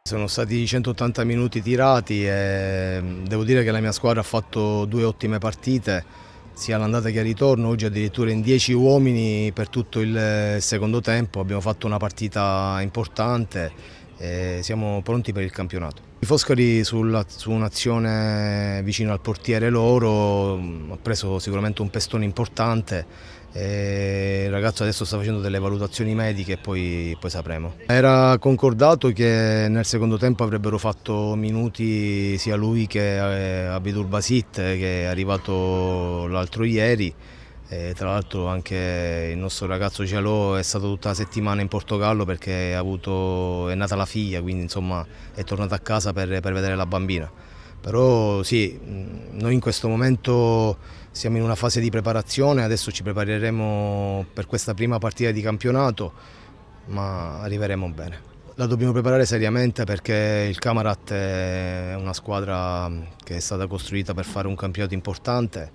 Sono stati 180 minuti tirati e devo dire che la mia squadra ha fatto due ottime partite, sia l'andata che il ritorno. Oggi addirittura in 10 uomini per tutto il secondo tempo abbiamo fatto una partita importante e siamo pronti per il campionato. I Foscari su un'azione vicino al portiere loro ha preso sicuramente un pestone importante. Il ragazzo adesso sta facendo delle valutazioni mediche e poi sapremo. Era concordato che nel secondo tempo avrebbero fatto minuti sia lui che Abidul Basit, che è arrivato l'altro ieri. Tra l'altro anche il nostro ragazzo Jalò è stato tutta la settimana in Portogallo perché è nata la figlia, quindi insomma è tornato a casa per vedere la bambina. Però sì, noi in questo momento siamo in una fase di preparazione, adesso ci prepareremo per questa prima partita di campionato, ma arriveremo bene. La dobbiamo preparare seriamente perché il Camarat è una squadra che è stata costruita per fare un campionato importante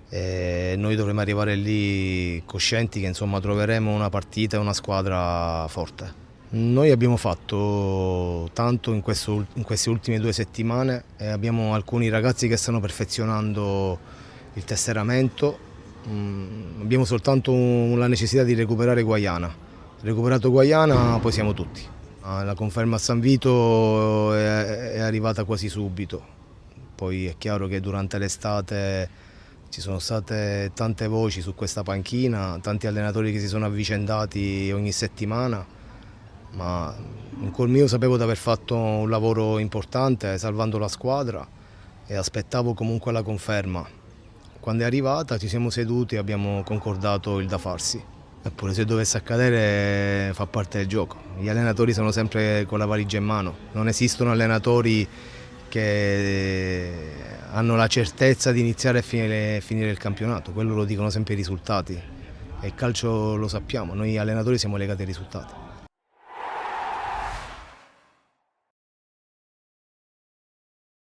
e noi dovremo arrivare lì coscienti che insomma troveremo una partita e una squadra forte. Noi abbiamo fatto tanto in queste ultime 2 settimane e abbiamo alcuni ragazzi che stanno perfezionando il tesseramento. Abbiamo soltanto la necessità di recuperare Guaiana. Recuperato Guaiana poi siamo tutti. La conferma a San Vito è arrivata quasi subito. Poi è chiaro che durante l'estate ci sono state tante voci su questa panchina, tanti allenatori che si sono avvicendati ogni settimana. Ma in cuor mio sapevo di aver fatto un lavoro importante salvando la squadra e aspettavo comunque la conferma. Quando è arrivata ci siamo seduti e abbiamo concordato il da farsi. Eppure se dovesse accadere fa parte del gioco. Gli allenatori sono sempre con la valigia in mano. Non esistono allenatori che hanno la certezza di iniziare e finire il campionato. Quello lo dicono sempre i risultati. E il calcio lo sappiamo, noi allenatori siamo legati ai risultati.